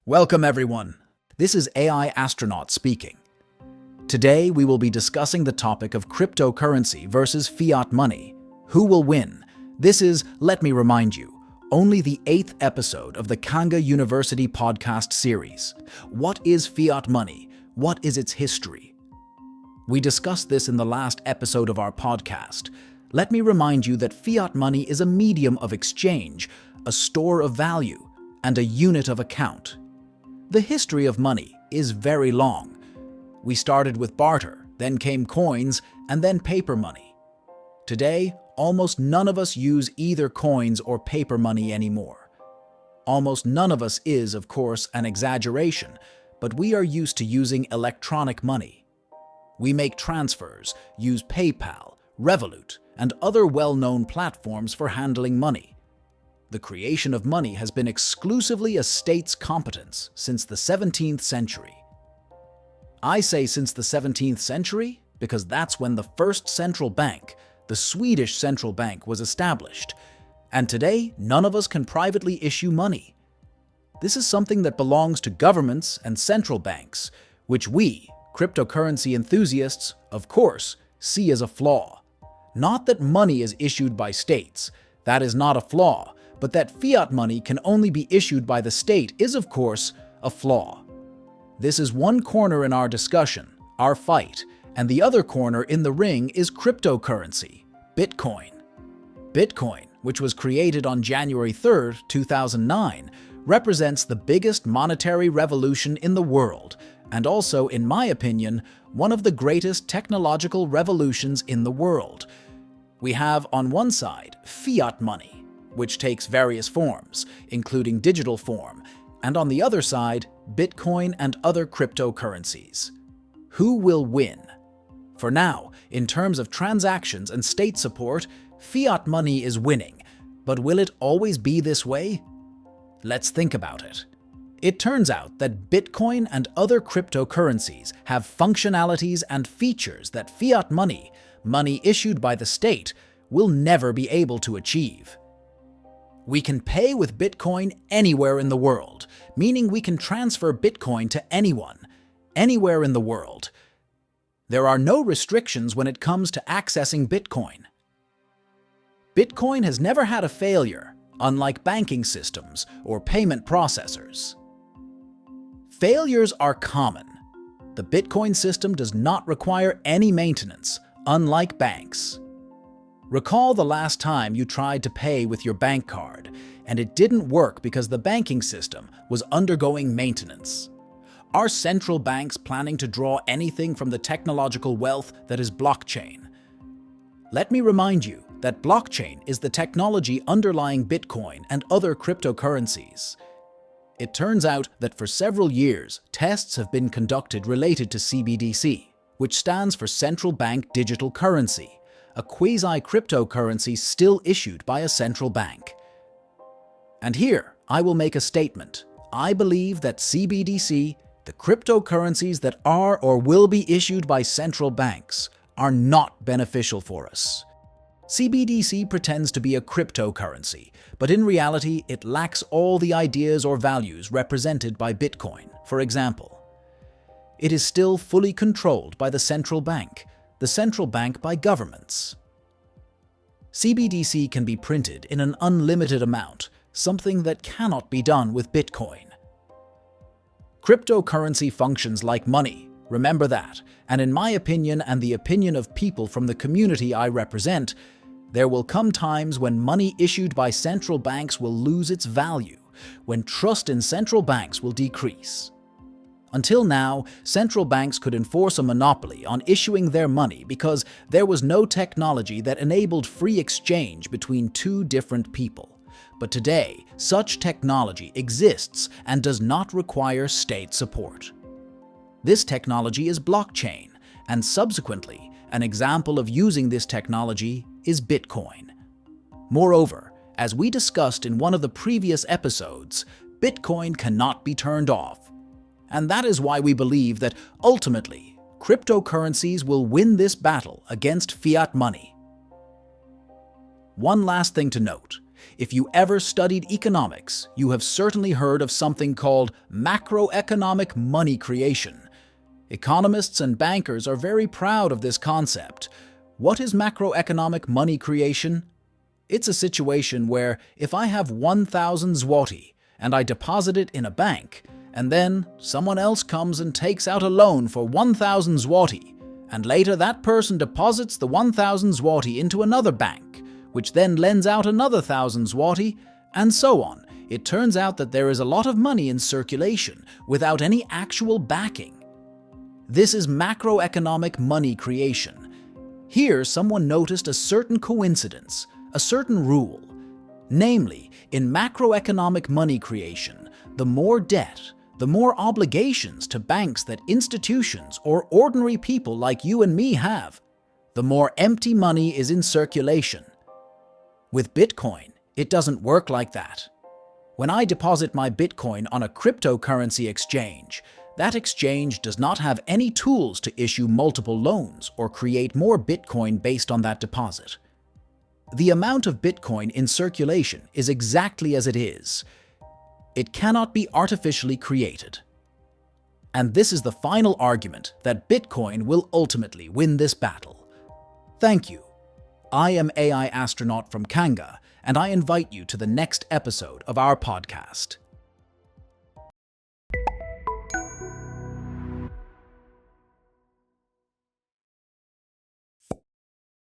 Welcome everyone. This is AI Astronaut speaking. Today we will be discussing the topic of cryptocurrency versus fiat money. Who will win? This is, let me remind you, only the 8th episode of the Kanga University Podcast series. What is fiat money? What is its history? We discussed this in the last episode of our podcast. Let me remind you that fiat money is a medium of exchange, a store of value, and a unit of account. The history of money is very long. We started with barter, then came coins, and then paper money. Today, almost none of us use either coins or paper money anymore. Almost none of us is, of course, an exaggeration, but we are used to using electronic money. We make transfers, use PayPal, Revolut, and other well-known platforms for handling money. The creation of money has been exclusively a state's competence since the 17th century. I say since the 17th century because that's when the first central bank, the Swedish central bank, was established. And today, none of us can privately issue money. This is something that belongs to governments and central banks, which we, cryptocurrency enthusiasts, of course, see as a flaw. Not that money is issued by states, that is not a flaw, but that fiat money can only be issued by the state is, of course, a flaw. This is one corner in our discussion, our fight, and the other corner in the ring is cryptocurrency, Bitcoin. Bitcoin, which was created on January 3, 2009, represents the biggest monetary revolution in the world, and also, in my opinion, one of the greatest technological revolutions in the world. We have, on one side, fiat money, which takes various forms, including digital form, and on the other side, Bitcoin and other cryptocurrencies. Who will win? For now, in terms of transactions and state support, fiat money is winning, but will it always be this way? Let's think about it. It turns out that Bitcoin and other cryptocurrencies have functionalities and features that fiat money, money issued by the state, will never be able to achieve. We can pay with Bitcoin anywhere in the world, meaning we can transfer Bitcoin to anyone, anywhere in the world. There are no restrictions when it comes to accessing Bitcoin. Bitcoin has never had a failure, unlike banking systems or payment processors. Failures are common. The Bitcoin system does not require any maintenance, unlike banks. Recall the last time you tried to pay with your bank card, and it didn't work because the banking system was undergoing maintenance. Are central banks planning to draw anything from the technological wealth that is blockchain? Let me remind you that blockchain is the technology underlying Bitcoin and other cryptocurrencies. It turns out that for several years, tests have been conducted related to CBDC, which stands for Central Bank Digital Currency, a quasi-cryptocurrency still issued by a central bank. And here, I will make a statement. I believe that CBDC, the cryptocurrencies that are or will be issued by central banks, are not beneficial for us. CBDC pretends to be a cryptocurrency, but in reality, it lacks all the ideas or values represented by Bitcoin, for example. It is still fully controlled by the central bank by governments. CBDC can be printed in an unlimited amount, something that cannot be done with Bitcoin. Cryptocurrency functions like money, remember that, and in my opinion and the opinion of people from the community I represent, there will come times when money issued by central banks will lose its value, when trust in central banks will decrease. Until now, central banks could enforce a monopoly on issuing their money because there was no technology that enabled free exchange between two different people. But today, such technology exists and does not require state support. This technology is blockchain, and subsequently, an example of using this technology is Bitcoin. Moreover, as we discussed in one of the previous episodes, Bitcoin cannot be turned off. And that is why we believe that ultimately, cryptocurrencies will win this battle against fiat money. One last thing to note, If you ever studied economics, you have certainly heard of something called macroeconomic money creation. Economists and bankers are very proud of this concept. What is macroeconomic money creation? It's a situation where if I have 1,000 zloty and I deposit it in a bank, and then someone else comes and takes out a loan for 1,000 zloty, and later that person deposits the 1,000 zloty into another bank, which then lends out another 1,000 zloty, and so on. It turns out that there is a lot of money in circulation without any actual backing. This is macroeconomic money creation. Here, someone noticed a certain coincidence, a certain rule. Namely, in macroeconomic money creation, the more debt, the more obligations to banks that institutions or ordinary people like you and me have, the more empty money is in circulation. With Bitcoin, it doesn't work like that. When I deposit my Bitcoin on a cryptocurrency exchange, that exchange does not have any tools to issue multiple loans or create more Bitcoin based on that deposit. The amount of Bitcoin in circulation is exactly as it is. It cannot be artificially created. And this is the final argument that Bitcoin will ultimately win this battle. Thank you. I am AI Astronaut from Kanga, and I invite you to the next episode of our podcast.